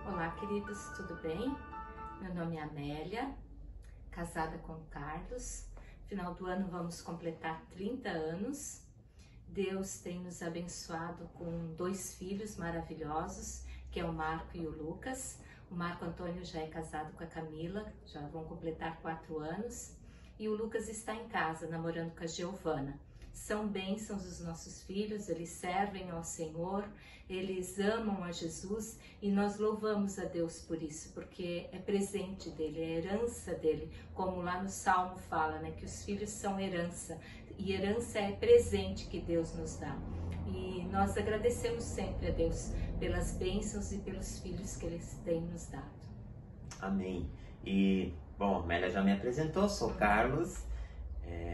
Olá, queridos, tudo bem? Meu nome é Amélia, casada com o Carlos. Final do ano vamos completar 30 anos. Deus tem nos abençoado com 2 filhos maravilhosos, que é o Marco e o Lucas. O Marco Antônio já é casado com a Camila, já vão completar 4 anos. E o Lucas está em casa, namorando com a Giovana. São bênçãos os nossos filhos, eles servem ao Senhor, eles amam a Jesus e nós louvamos a Deus por isso, porque é presente dele, é herança dele, como lá no Salmo fala, né, que os filhos são herança, e herança é presente que Deus nos dá. E nós agradecemos sempre a Deus pelas bênçãos e pelos filhos que Ele tem nos dado. Amém. E, bom, a Amélia já me apresentou, sou Carlos.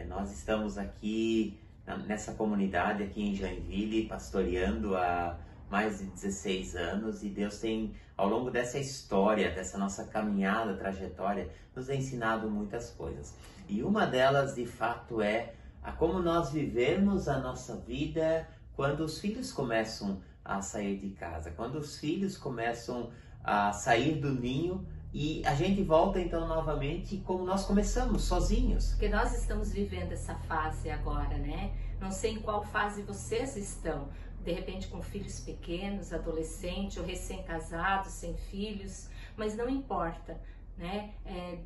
Nós estamos aqui nessa comunidade aqui em Joinville, pastoreando há mais de 16 anos, e Deus tem, ao longo dessa história, dessa nossa caminhada, trajetória, nos ensinado muitas coisas. E uma delas, de fato, é a como nós vivemos a nossa vida quando os filhos começam a sair de casa, quando os filhos começam a sair do ninho, e a gente volta então novamente como nós começamos, sozinhos. Porque nós estamos vivendo essa fase agora, né? Não sei em qual fase vocês estão. De repente com filhos pequenos, adolescente ou recém-casados, sem filhos. Mas não importa, né?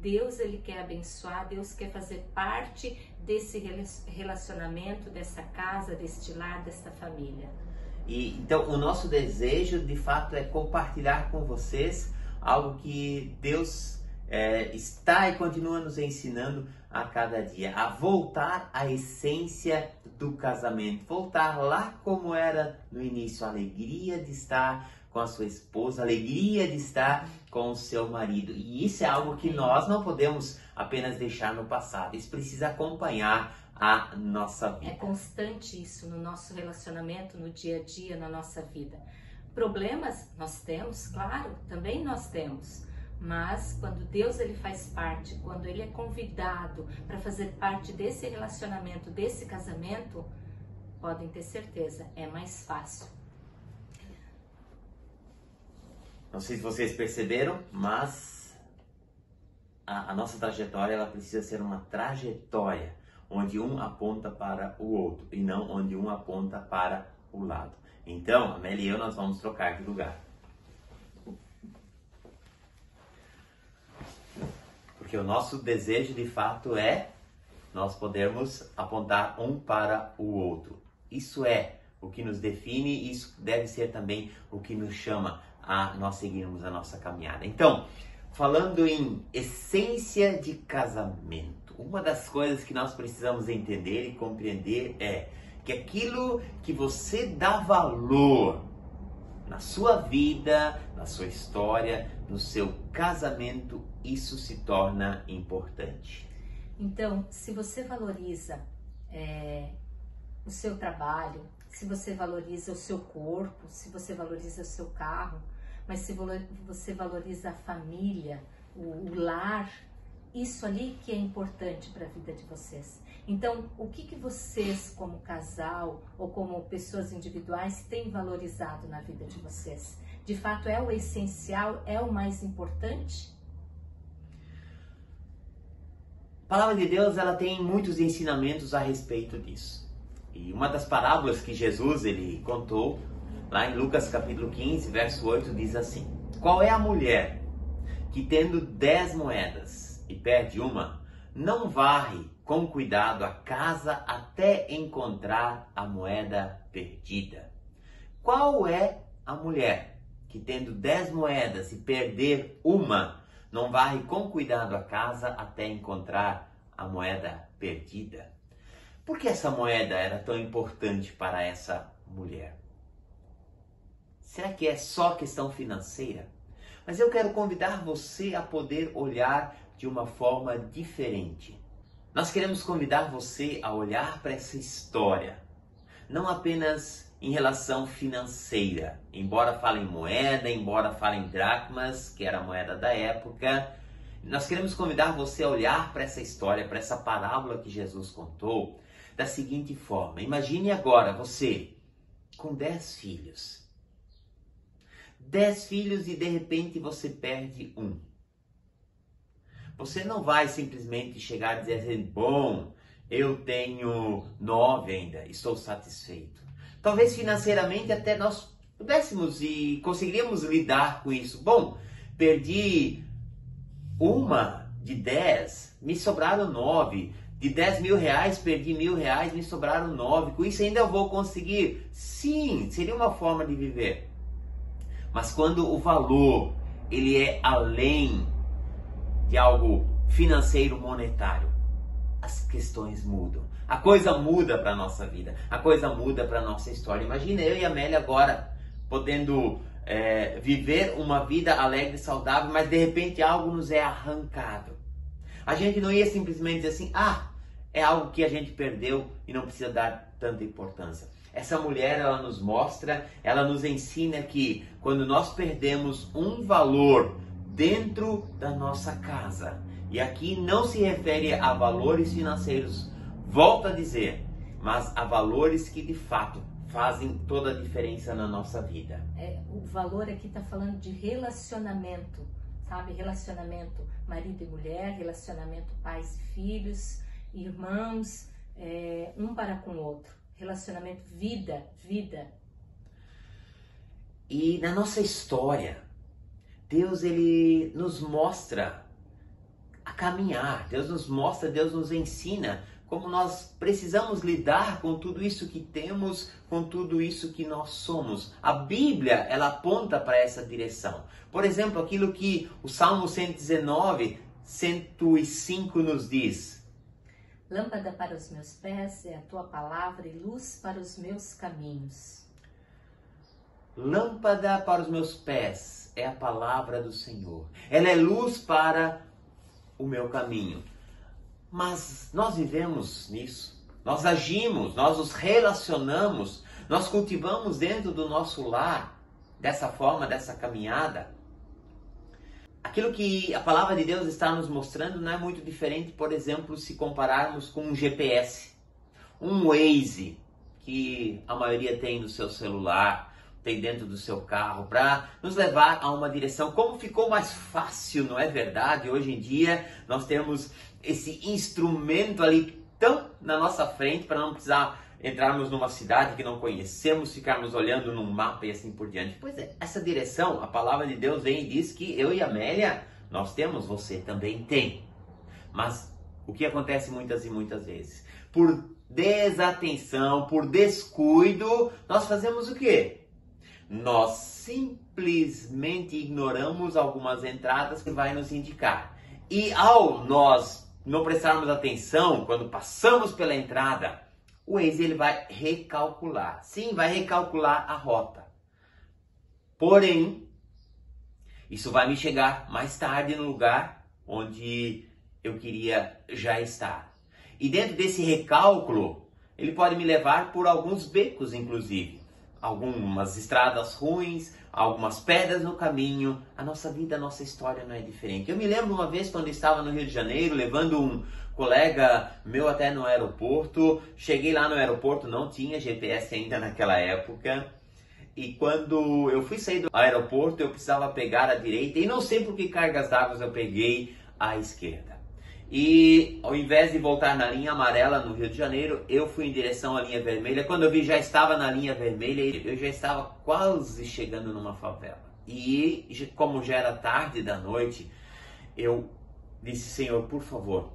Deus, Ele quer abençoar, Deus quer fazer parte desse relacionamento, dessa casa, deste lar, desta família. E então o nosso desejo de fato é compartilhar com vocês algo que Deus está e continua nos ensinando a cada dia, a voltar à essência do casamento, voltar lá como era no início, a alegria de estar com a sua esposa, a alegria de estar com o seu marido. E isso é algo que nós não podemos apenas deixar no passado, isso precisa acompanhar a nossa vida. É constante isso no nosso relacionamento, no dia a dia, na nossa vida. Problemas nós temos, claro, também nós temos, mas quando Deus ele faz parte, quando Ele é convidado para fazer parte desse relacionamento, desse casamento, podem ter certeza, é mais fácil. Não sei se vocês perceberam, mas a nossa trajetória ela precisa ser uma trajetória onde um aponta para o outro e não onde um aponta para o lado. Então, a Amélia e eu, nós vamos trocar de lugar. Porque o nosso desejo, de fato, é nós podermos apontar um para o outro. Isso é o que nos define e isso deve ser também o que nos chama a nós seguirmos a nossa caminhada. Então, falando em essência de casamento, uma das coisas que nós precisamos entender e compreender é que aquilo que você dá valor na sua vida, na sua história, no seu casamento, isso se torna importante. Então, se você valoriza o seu trabalho, se você valoriza o seu corpo, se você valoriza o seu carro, mas se você valoriza a família, o lar, isso ali que é importante para a vida de vocês. Então, o que vocês, como casal ou como pessoas individuais, têm valorizado na vida de vocês? De fato, é o essencial, é o mais importante? A palavra de Deus ela tem muitos ensinamentos a respeito disso. E uma das parábolas que Jesus ele contou, lá em Lucas capítulo 15, verso 8, diz assim: qual é a mulher que tendo 10 moedas e perde uma, não varre com cuidado a casa até encontrar a moeda perdida? Qual é a mulher que tendo 10 moedas e perder uma, não varre com cuidado a casa até encontrar a moeda perdida? Por que essa moeda era tão importante para essa mulher? Será que é só questão financeira? Mas eu quero convidar você a poder olhar de uma forma diferente. Nós queremos convidar você a olhar para essa história, não apenas em relação financeira, embora fale em moeda, embora fale em dracmas, que era a moeda da época. Nós queremos convidar você a olhar para essa história, para essa parábola que Jesus contou, da seguinte forma: imagine agora você com 10 filhos. 10 filhos e de repente você perde um. Você não vai simplesmente chegar e dizer assim, bom, eu tenho 9 ainda, estou satisfeito. Talvez financeiramente até nós pudéssemos e conseguiríamos lidar com isso. Bom, perdi uma de 10, me sobraram 9. De 10 mil reais, perdi R$1.000, me sobraram 9. Com isso ainda eu vou conseguir? Sim, seria uma forma de viver. Mas quando o valor, ele é além de algo financeiro, monetário, as questões mudam. A coisa muda para a nossa vida. A coisa muda para a nossa história. Imagina eu e a Amélia agora podendo viver uma vida alegre e saudável, mas de repente algo nos é arrancado. A gente não ia simplesmente dizer assim, é algo que a gente perdeu e não precisa dar tanta importância. Essa mulher, ela nos mostra, ela nos ensina que quando nós perdemos um valor dentro da nossa casa, e aqui não se refere a valores financeiros, volto a dizer, mas a valores que de fato fazem toda a diferença na nossa vida. O valor aqui está falando de relacionamento, sabe? Relacionamento marido e mulher, relacionamento pais e filhos, irmãos, um para com o outro. Relacionamento vida. E na nossa história, Deus, ele nos mostra a caminhar. Deus nos ensina como nós precisamos lidar com tudo isso que temos, com tudo isso que nós somos. A Bíblia, ela aponta para essa direção. Por exemplo, aquilo que o Salmo 119, 105 nos diz. Lâmpada para os meus pés é a tua palavra e luz para os meus caminhos. Lâmpada para os meus pés é a palavra do Senhor. Ela é luz para o meu caminho. Mas nós vivemos nisso. Nós agimos, nós nos relacionamos, nós cultivamos dentro do nosso lar, dessa forma, dessa caminhada. Aquilo que a palavra de Deus está nos mostrando não é muito diferente, por exemplo, se compararmos com um GPS, um Waze, que a maioria tem no seu celular, tem dentro do seu carro, para nos levar a uma direção. Como ficou mais fácil, não é verdade? Hoje em dia nós temos esse instrumento ali tão na nossa frente para não precisar entrarmos numa cidade que não conhecemos, ficarmos olhando num mapa e assim por diante. Pois é, essa direção, a palavra de Deus vem e diz que eu e a Amélia, nós temos, você também tem. Mas o que acontece muitas e muitas vezes? Por desatenção, por descuido, nós fazemos o quê? Nós simplesmente ignoramos algumas entradas que vai nos indicar. E ao nós não prestarmos atenção, quando passamos pela entrada, o Waze ele vai recalcular. Sim, vai recalcular a rota. Porém, isso vai me chegar mais tarde no lugar onde eu queria já estar. E dentro desse recálculo, ele pode me levar por alguns becos, inclusive. Algumas estradas ruins, algumas pedras no caminho. A nossa vida, a nossa história não é diferente. Eu me lembro uma vez quando eu estava no Rio de Janeiro, levando um colega meu até no aeroporto. Cheguei lá no aeroporto, não tinha GPS ainda naquela época. E quando eu fui sair do aeroporto, eu precisava pegar a direita. E não sei por que cargas d'água eu peguei à esquerda. E ao invés de voltar na linha amarela no Rio de Janeiro, eu fui em direção à linha vermelha. Quando eu vi, já estava na linha vermelha e eu já estava quase chegando numa favela. E como já era tarde da noite, eu disse, Senhor, por favor,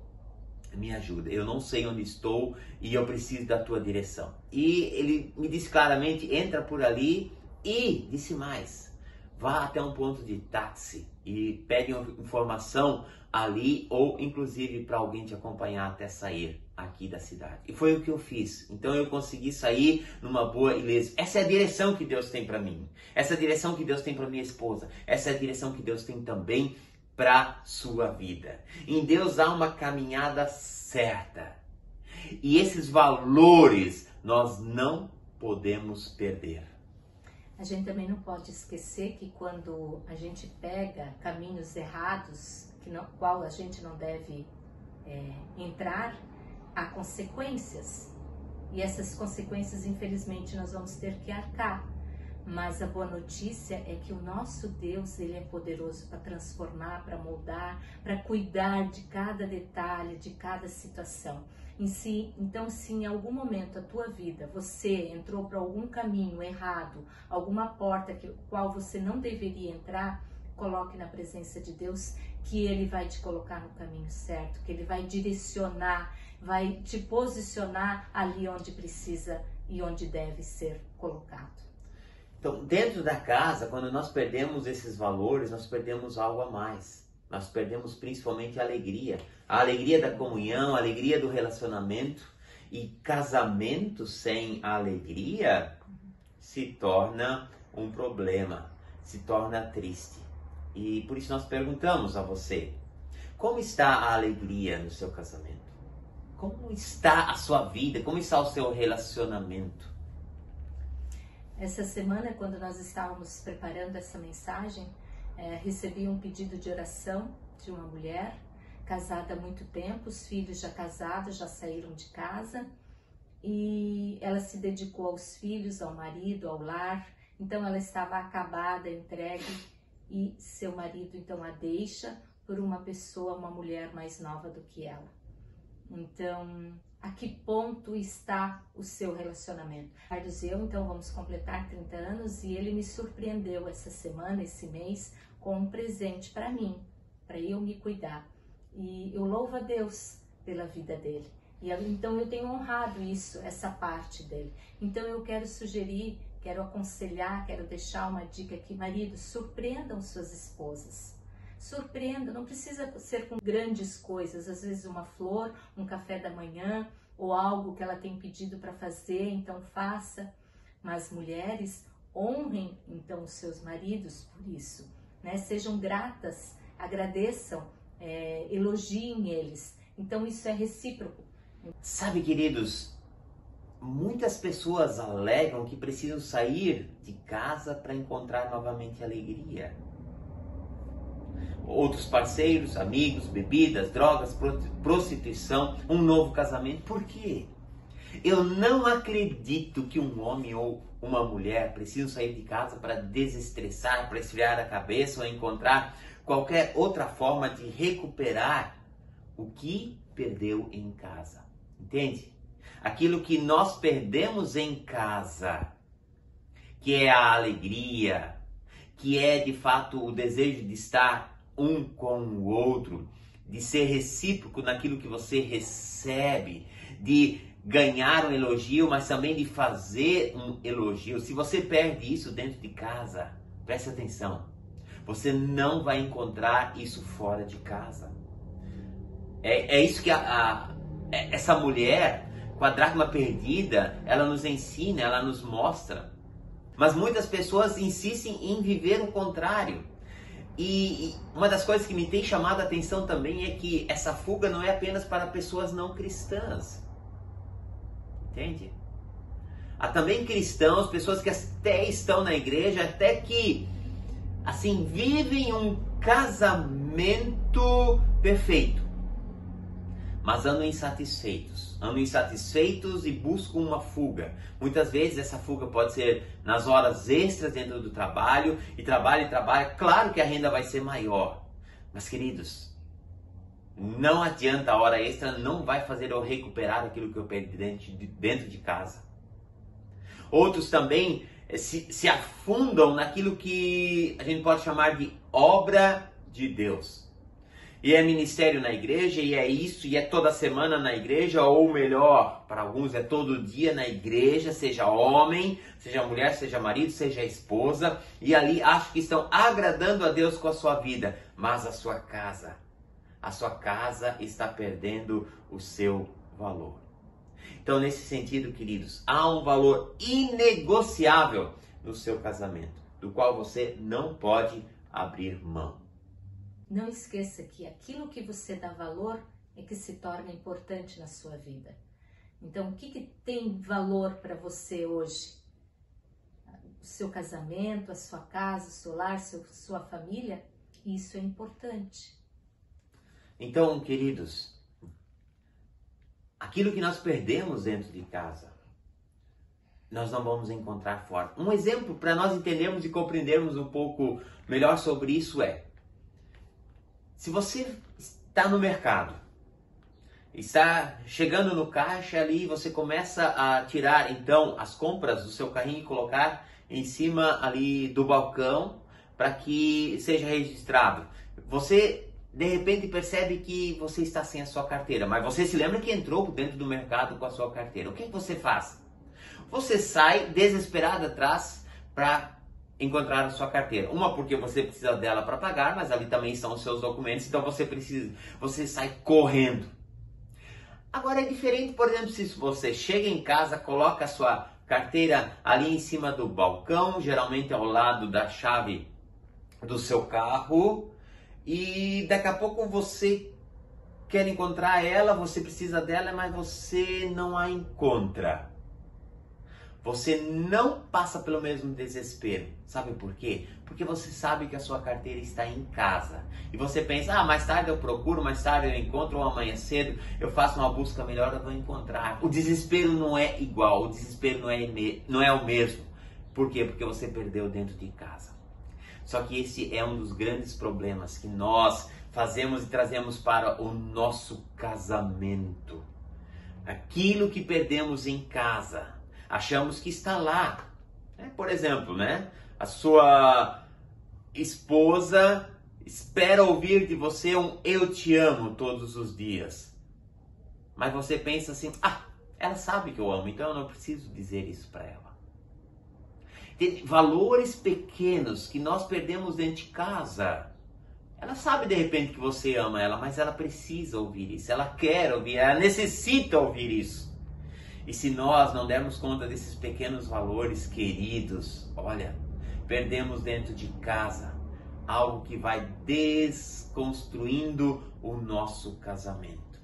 me ajuda. Eu não sei onde estou e eu preciso da tua direção. E ele me disse claramente, entra por ali e disse mais, vá até um ponto de táxi e pegue informação ali ou inclusive para alguém te acompanhar até sair aqui da cidade. E foi o que eu fiz. Então eu consegui sair numa boa ilesa. Essa é a direção que Deus tem para mim. Essa é a direção que Deus tem para minha esposa. Essa é a direção que Deus tem também para sua vida. Em Deus há uma caminhada certa. E esses valores nós não podemos perder. A gente também não pode esquecer que quando a gente pega caminhos errados, qual a gente não deve entrar, há consequências. E essas consequências, infelizmente, nós vamos ter que arcar. Mas a boa notícia é que o nosso Deus, ele é poderoso para transformar, para moldar, para cuidar de cada detalhe, de cada situação. Então, se em algum momento da tua vida você entrou para algum caminho errado, alguma porta qual você não deveria entrar, coloque na presença de Deus, que Ele vai te colocar no caminho certo, que Ele vai direcionar, vai te posicionar ali onde precisa e onde deve ser colocado. Então, dentro da casa, quando nós perdemos esses valores, nós perdemos algo a mais. Nós perdemos principalmente a alegria da comunhão, a alegria do relacionamento. E casamento sem alegria se torna um problema, se torna triste. E por isso nós perguntamos a você, como está a alegria no seu casamento? Como está a sua vida? Como está o seu relacionamento? Essa semana, quando nós estávamos preparando essa mensagem, recebi um pedido de oração de uma mulher, casada há muito tempo, os filhos já casados, já saíram de casa, e ela se dedicou aos filhos, ao marido, ao lar. Então ela estava acabada, entregue, e seu marido então a deixa por uma pessoa, uma mulher mais nova do que ela. Então, a que ponto está o seu relacionamento? Carlos e eu, então, vamos completar 30 anos e ele me surpreendeu essa semana, esse mês, com um presente para mim, para eu me cuidar. E eu louvo a Deus pela vida dele. E então eu tenho honrado isso, essa parte dele. Então eu quero sugerir, quero aconselhar, quero deixar uma dica aqui, maridos, surpreendam suas esposas. Surpreenda, não precisa ser com grandes coisas, às vezes uma flor, um café da manhã ou algo que ela tem pedido para fazer, então faça. Mas mulheres, honrem então os seus maridos por isso, né? Sejam gratas, agradeçam, elogiem eles. Então isso é recíproco. Sabe, queridos, muitas pessoas alegam que precisam sair de casa para encontrar novamente alegria. Outros parceiros, amigos, bebidas, drogas, prostituição, um novo casamento. Por quê? Eu não acredito que um homem ou uma mulher precisam sair de casa para desestressar, para esfriar a cabeça ou encontrar qualquer outra forma de recuperar o que perdeu em casa. Entende? Aquilo que nós perdemos em casa, que é a alegria, que é de fato o desejo de estar um com o outro, de ser recíproco naquilo que você recebe, de ganhar um elogio, mas também de fazer um elogio. Se você perde isso dentro de casa, preste atenção, você não vai encontrar isso fora de casa. É isso que essa mulher com a dracma perdida, ela nos ensina, ela nos mostra. Mas muitas pessoas insistem em viver o contrário. E uma das coisas que me tem chamado a atenção também é que essa fuga não é apenas para pessoas não cristãs. Entende? Há também cristãos, pessoas que até estão na igreja, até que assim vivem um casamento perfeito, mas andam insatisfeitos e buscam uma fuga. Muitas vezes essa fuga pode ser nas horas extras dentro do trabalho, e trabalha, claro que a renda vai ser maior. Mas queridos, não adianta, a hora extra não vai fazer eu recuperar aquilo que eu perdi dentro de casa. Outros também se afundam naquilo que a gente pode chamar de obra de Deus. E é ministério na igreja, e é isso, e é toda semana na igreja, ou melhor, para alguns é todo dia na igreja, seja homem, seja mulher, seja marido, seja esposa, e ali acham que estão agradando a Deus com a sua vida, mas a sua casa está perdendo o seu valor. Então, nesse sentido, queridos, há um valor inegociável no seu casamento, do qual você não pode abrir mão. Não esqueça que aquilo que você dá valor é que se torna importante na sua vida. Então, o que tem valor para você hoje? O seu casamento, a sua casa, o seu lar, sua família? Isso é importante. Então, queridos, aquilo que nós perdemos dentro de casa, nós não vamos encontrar fora. Um exemplo para nós entendermos e compreendermos um pouco melhor sobre isso é: se você está no mercado, está chegando no caixa ali, você começa a tirar então as compras do seu carrinho e colocar em cima ali do balcão para que seja registrado. Você de repente percebe que você está sem a sua carteira, mas você se lembra que entrou dentro do mercado com a sua carteira. O que você faz? Você sai desesperado atrás para encontrar a sua carteira. Uma, porque você precisa dela para pagar, mas ali também estão os seus documentos, então você sai correndo. Agora é diferente, por exemplo, se você chega em casa, coloca a sua carteira ali em cima do balcão, geralmente ao lado da chave do seu carro, e daqui a pouco você quer encontrar ela, você precisa dela, mas você não a encontra. Você não passa pelo mesmo desespero. Sabe por quê? Porque você sabe que a sua carteira está em casa. E você pensa, mais tarde eu procuro, mais tarde eu encontro, ou amanhã cedo eu faço uma busca melhor, eu vou encontrar. O desespero não é igual, o desespero não é o mesmo. Por quê? Porque você perdeu dentro de casa. Só que esse é um dos grandes problemas que nós fazemos e trazemos para o nosso casamento. Aquilo que perdemos em casa, achamos que está lá. Por exemplo, a sua esposa espera ouvir de você um eu te amo todos os dias. Mas você pensa assim, ela sabe que eu amo, então eu não preciso dizer isso para ela. Tem valores pequenos que nós perdemos dentro de casa. Ela sabe de repente que você ama ela, mas ela precisa ouvir isso, ela quer ouvir, ela necessita ouvir isso. E se nós não dermos conta desses pequenos valores queridos, olha, perdemos dentro de casa algo que vai desconstruindo o nosso casamento.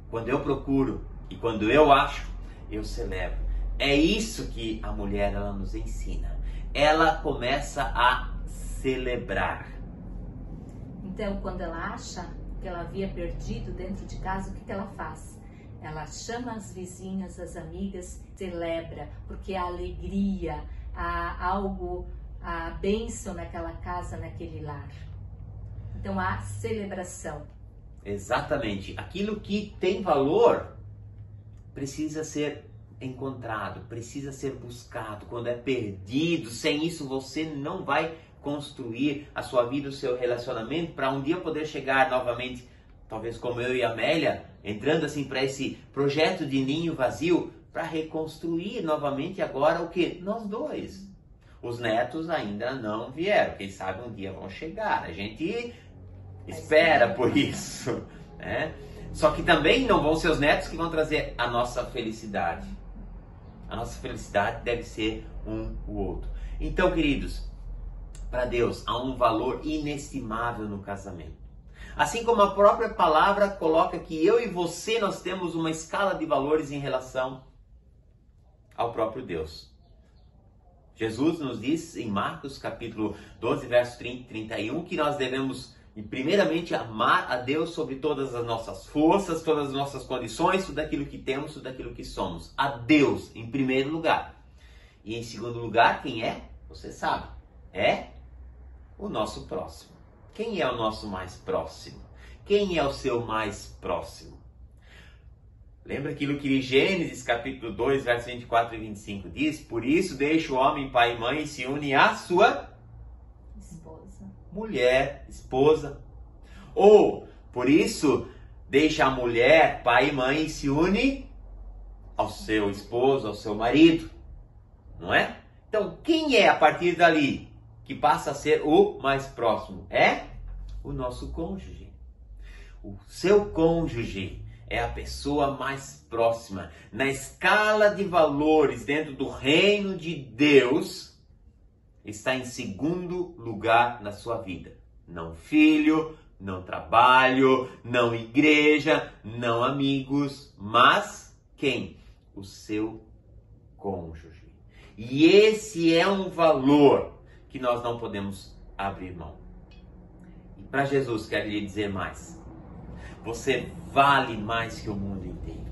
Quando eu procuro e quando eu acho, eu celebro. É isso que a mulher ela nos ensina. Ela começa a celebrar. Então, quando ela acha que ela havia perdido dentro de casa, o que ela faz? Ela chama as vizinhas, as amigas, celebra, porque há alegria, há algo, há bênção naquela casa, naquele lar. Então há celebração. Exatamente. Aquilo que tem valor precisa ser encontrado, precisa ser buscado. Quando é perdido, sem isso você não vai construir a sua vida, o seu relacionamento, para um dia poder chegar novamente, talvez como eu e a Amélia, entrando assim para esse projeto de ninho vazio, para reconstruir novamente agora o que? Nós dois. Os netos ainda não vieram, quem sabe um dia vão chegar, a gente espera por isso, Só que também não vão ser os netos que vão trazer a nossa felicidade. A nossa felicidade deve ser um o outro. Então, queridos, para Deus há um valor inestimável no casamento. Assim como a própria palavra coloca que eu e você, nós temos uma escala de valores em relação ao próprio Deus. Jesus nos diz em Marcos capítulo 12, verso 30 e 31, que nós devemos primeiramente amar a Deus sobre todas as nossas forças, todas as nossas condições, tudo aquilo que temos, tudo aquilo que somos. A Deus em primeiro lugar. E em segundo lugar, quem é? Você sabe. É o nosso próximo. Quem é o nosso mais próximo? Quem é o seu mais próximo? Lembra aquilo que Gênesis capítulo 2, versos 24 e 25 diz? Por isso deixa o homem pai e mãe e se une à sua esposa. Mulher, esposa. Ou, por isso deixa a mulher pai e mãe e se une ao seu esposo, ao seu marido. Não é? Então, quem é a partir dali que passa a ser o mais próximo? É o nosso cônjuge. O seu cônjuge é a pessoa mais próxima. Na escala de valores dentro do reino de Deus, está em segundo lugar na sua vida. Não filho, não trabalho, não igreja, não amigos, mas quem? O seu cônjuge. E esse é um valor que nós não podemos abrir mão. E para Jesus, quero lhe dizer mais. Você vale mais que o mundo inteiro.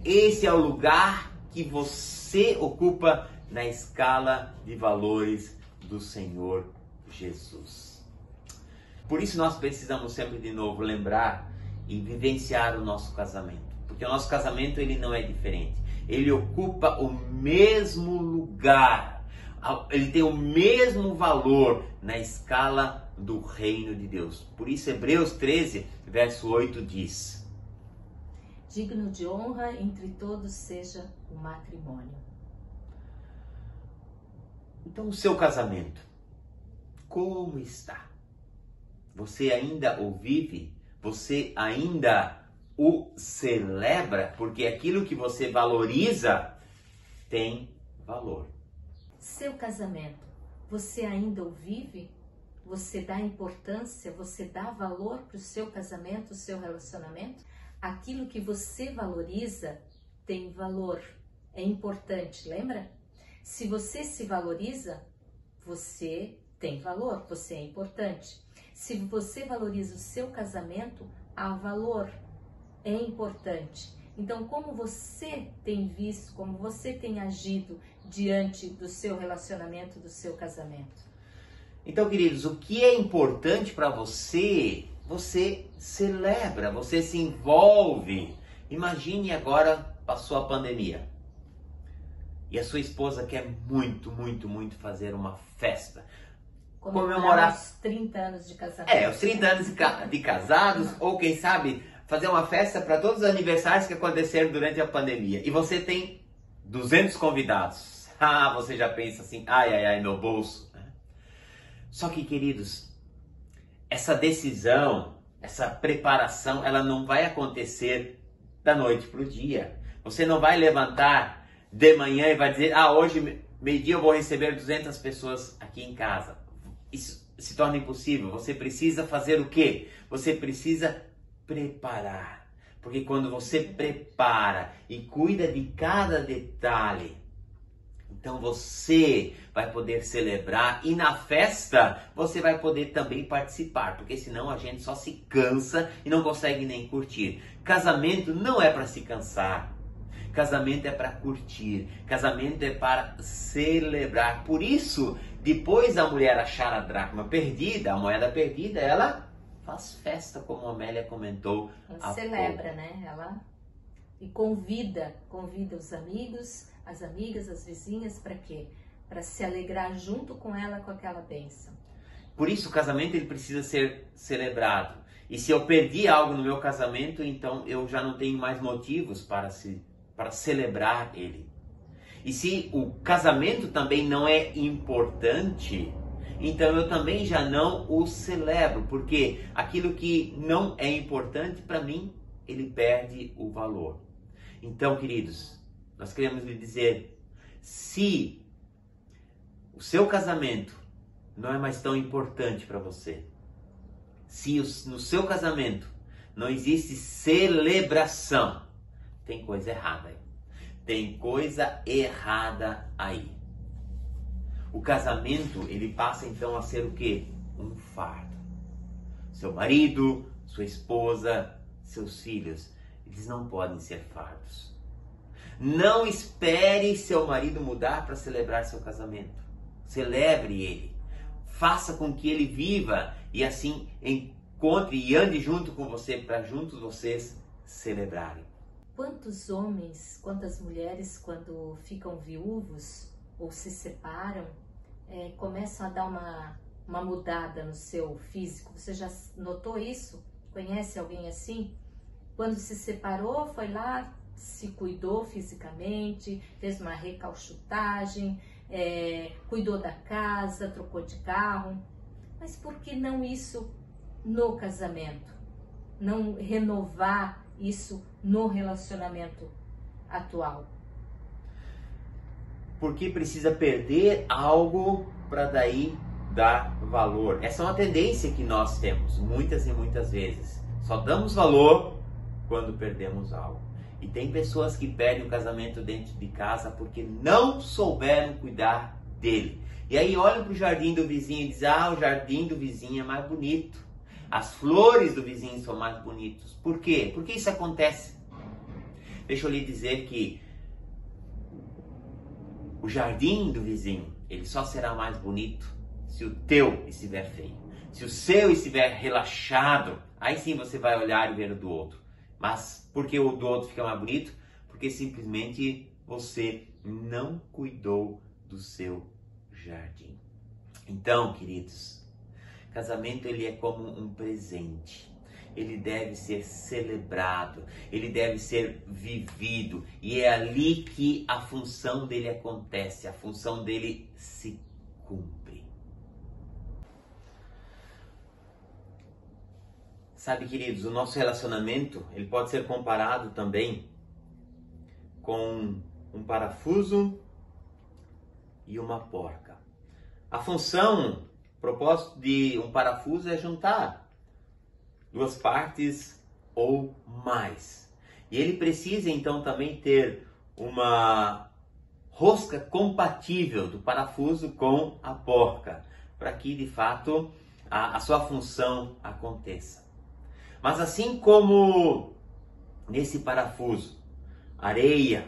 Esse é o lugar que você ocupa na escala de valores do Senhor Jesus. Por isso nós precisamos sempre de novo lembrar e vivenciar o nosso casamento. Porque o nosso casamento ele não é diferente. Ele ocupa o mesmo lugar. Ele tem o mesmo valor na escala do reino de Deus. Por isso Hebreus 13, verso 8 diz: digno de honra entre todos seja o matrimônio. Então o seu casamento, como está? Você ainda o vive? Você ainda o celebra? Porque aquilo que você valoriza tem valor. Seu casamento, você ainda o vive? Você dá importância, você dá valor para o seu casamento, o seu relacionamento? Aquilo que você valoriza tem valor, é importante, lembra? Se você se valoriza, você tem valor, você é importante. Se você valoriza o seu casamento, há valor, é importante. Então, como você tem visto, como você tem agido diante do seu relacionamento, do seu casamento? Então, queridos, o que é importante para você, você celebra, você se envolve. Imagine agora, passou a pandemia. E a sua esposa quer muito, muito, muito fazer uma festa. Comemorar os 30 anos de casamento. Os 30 anos de casados, ou quem sabe, fazer uma festa para todos os aniversários que aconteceram durante a pandemia. E você tem 200 convidados. Você já pensa assim, ai, meu bolso. Só que, queridos, essa decisão, essa preparação, ela não vai acontecer da noite para o dia. Você não vai levantar de manhã e vai dizer, hoje, meio-dia, eu vou receber 200 pessoas aqui em casa. Isso se torna impossível. Você precisa fazer o quê? Você precisa preparar. Porque quando você prepara e cuida de cada detalhe, então você vai poder celebrar e na festa você vai poder também participar. Porque senão a gente só se cansa e não consegue nem curtir. Casamento não é para se cansar. Casamento é para curtir, casamento é para celebrar. Por isso, depois da mulher achar a dracma perdida, a moeda perdida, ela faz festa, como a Amélia comentou. Ela celebra, né? Ela e convida os amigos, as amigas, as vizinhas, para quê? Para se alegrar junto com ela com aquela bênção. Por isso, o casamento ele precisa ser celebrado. E se eu perdi algo no meu casamento, então eu já não tenho mais motivos para celebrar ele. E se o casamento também não é importante, então eu também já não o celebro, porque aquilo que não é importante para mim, ele perde o valor. Então, queridos, nós queremos lhe dizer, se o seu casamento não é mais tão importante para você, se no seu casamento não existe celebração, tem coisa errada aí. Tem coisa errada aí. O casamento, ele passa então a ser o quê? Um fardo. Seu marido, sua esposa, seus filhos, eles não podem ser fardos. Não espere seu marido mudar para celebrar seu casamento. Celebre ele. Faça com que ele viva e assim encontre e ande junto com você para juntos vocês celebrarem. Quantos homens, quantas mulheres, quando ficam viúvos ou se separam, começam a dar uma mudada no seu físico? Você já notou isso? Conhece alguém assim? Quando se separou, foi lá, se cuidou fisicamente, fez uma recalchutagem, cuidou da casa, trocou de carro. Mas por que não isso no casamento? Não renovar isso no relacionamento atual? Porque precisa perder algo para daí dar valor. Essa é uma tendência que nós temos muitas e muitas vezes. Só damos valor quando perdemos algo. E tem pessoas que perdem o casamento dentro de casa porque não souberam cuidar dele. E aí olham para o jardim do vizinho e dizem, o jardim do vizinho é mais bonito. As flores do vizinho são mais bonitos. Por quê? Por que isso acontece? Deixa eu lhe dizer que o jardim do vizinho, ele só será mais bonito se o teu estiver feio. Se o seu estiver relaxado, aí sim você vai olhar e ver o do outro. Mas por que o do outro fica mais bonito? Porque simplesmente você não cuidou do seu jardim. Então, queridos, casamento ele é como um presente. Ele deve ser celebrado, ele deve ser vivido. E é ali que a função dele acontece, a função dele se cumpre. Sabe, queridos, o nosso relacionamento, ele pode ser comparado também com um parafuso e uma porca. A função, o propósito de um parafuso é juntar duas partes ou mais. E ele precisa então também ter uma rosca compatível do parafuso com a porca, para que de fato a sua função aconteça. Mas assim como nesse parafuso, areia,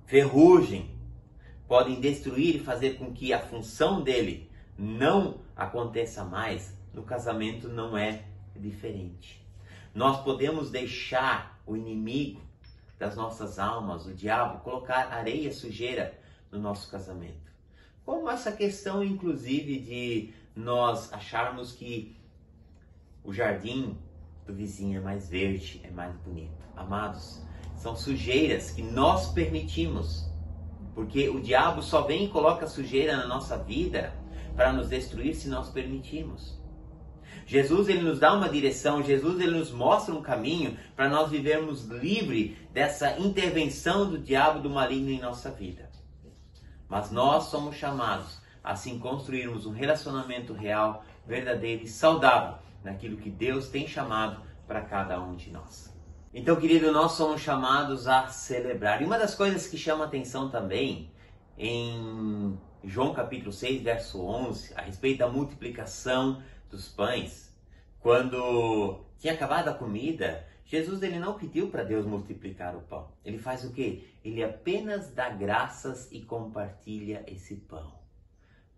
ferrugem podem destruir e fazer com que a função dele não aconteça mais, no casamento não é diferente. Nós podemos deixar o inimigo das nossas almas, o diabo, colocar areia, sujeira no nosso casamento. Como essa questão, inclusive, de nós acharmos que o jardim do vizinho é mais verde, é mais bonito. Amados, são sujeiras que nós permitimos, porque o diabo só vem e coloca sujeira na nossa vida para nos destruir se nós permitirmos. Jesus ele nos dá uma direção, Jesus ele nos mostra um caminho para nós vivermos livre dessa intervenção do diabo, do maligno em nossa vida. Mas nós somos chamados a assim construirmos um relacionamento real, verdadeiro e saudável naquilo que Deus tem chamado para cada um de nós. Então, querido, nós somos chamados a celebrar. E uma das coisas que chama atenção também em João capítulo 6, verso 11, a respeito da multiplicação dos pães. Quando tinha acabado a comida, Jesus ele não pediu para Deus multiplicar o pão. Ele faz o quê? Ele apenas dá graças e compartilha esse pão.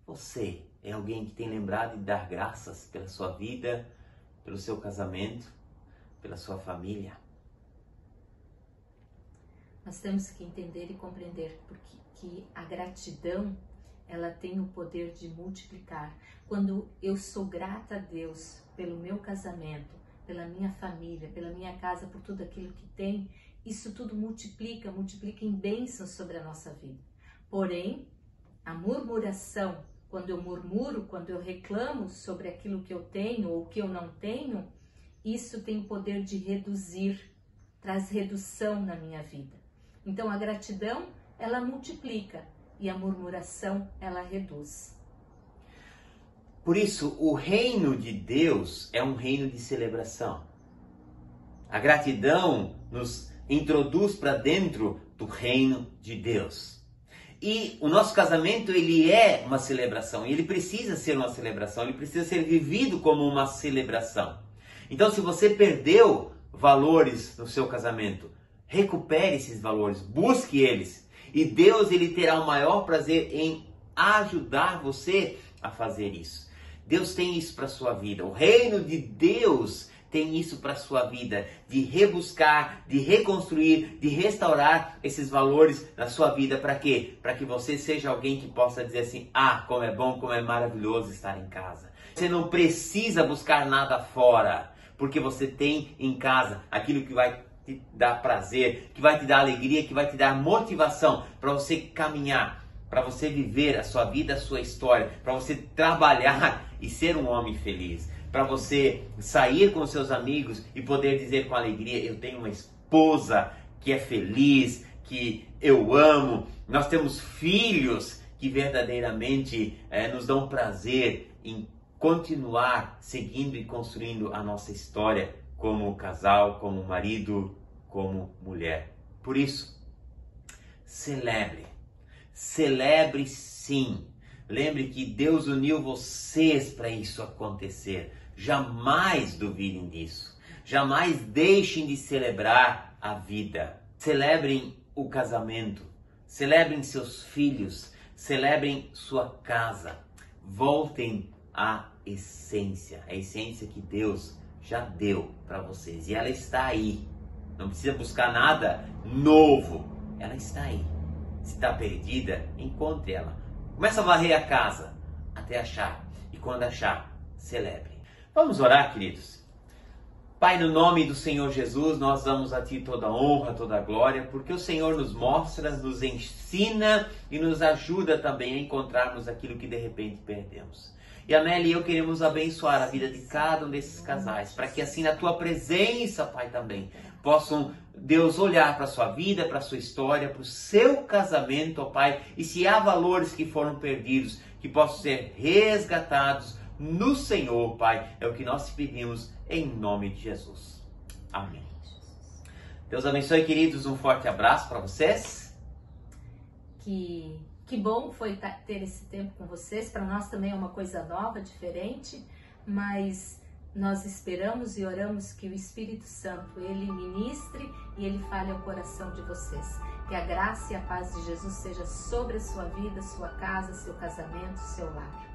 Você é alguém que tem lembrado de dar graças pela sua vida, pelo seu casamento, pela sua família? Nós temos que entender e compreender porque que a gratidão ela tem o poder de multiplicar. Quando eu sou grata a Deus pelo meu casamento, pela minha família, pela minha casa, por tudo aquilo que tem, isso tudo multiplica em bênçãos sobre a nossa vida. Porém, a murmuração, quando eu murmuro, quando eu reclamo sobre aquilo que eu tenho ou que eu não tenho, isso tem o poder de reduzir, traz redução na minha vida. Então a gratidão, ela multiplica e a murmuração, ela reduz. Por isso, o reino de Deus é um reino de celebração. A gratidão nos introduz para dentro do reino de Deus. E o nosso casamento, ele é uma celebração. E ele precisa ser uma celebração. Ele precisa ser vivido como uma celebração. Então, se você perdeu valores no seu casamento, recupere esses valores. Busque eles. E Deus, ele terá o maior prazer em ajudar você a fazer isso. Deus tem isso para a sua vida. O reino de Deus tem isso para a sua vida. De rebuscar, de reconstruir, de restaurar esses valores na sua vida. Para quê? Para que você seja alguém que possa dizer assim: ah, como é bom, como é maravilhoso estar em casa. Você não precisa buscar nada fora. Porque você tem em casa aquilo que vai te dar prazer, que vai te dar alegria, que vai te dar motivação para você caminhar, para você viver a sua vida, a sua história, para você trabalhar e ser um homem feliz, para você sair com seus amigos e poder dizer com alegria: eu tenho uma esposa que é feliz, que eu amo, nós temos filhos que verdadeiramente nos dão prazer em continuar seguindo e construindo a nossa história como casal, como marido, como mulher. Por isso, celebre. Celebre sim. Lembre que Deus uniu vocês para isso acontecer. Jamais duvidem disso. Jamais deixem de celebrar a vida. Celebrem o casamento. celebrem seus filhos, celebrem sua casa. Voltem à essência, a essência que Deus já deu para vocês. E ela está aí. Não precisa buscar nada novo. Ela está aí. Se está perdida, encontre ela. Começa a varrer a casa até achar. E quando achar, celebre. Vamos orar, queridos. Pai, no nome do Senhor Jesus, nós damos a Ti toda a honra, toda a glória, porque o Senhor nos mostra, nos ensina e nos ajuda também a encontrarmos aquilo que de repente perdemos. E a Nelly e eu queremos abençoar a vida de cada um desses casais, para que assim na Tua presença, Pai, também possam, Deus, olhar para a sua vida, para a sua história, para o seu casamento, ó Pai, e se há valores que foram perdidos, que possam ser resgatados no Senhor, Pai. É o que nós te pedimos em nome de Jesus. Amém. Deus abençoe, queridos. Um forte abraço para vocês. Que bom foi ter esse tempo com vocês. Para nós também é uma coisa nova, diferente, mas nós esperamos e oramos que o Espírito Santo, Ele ministre e Ele fale ao coração de vocês. Que a graça e a paz de Jesus seja sobre a sua vida, sua casa, seu casamento, seu lar.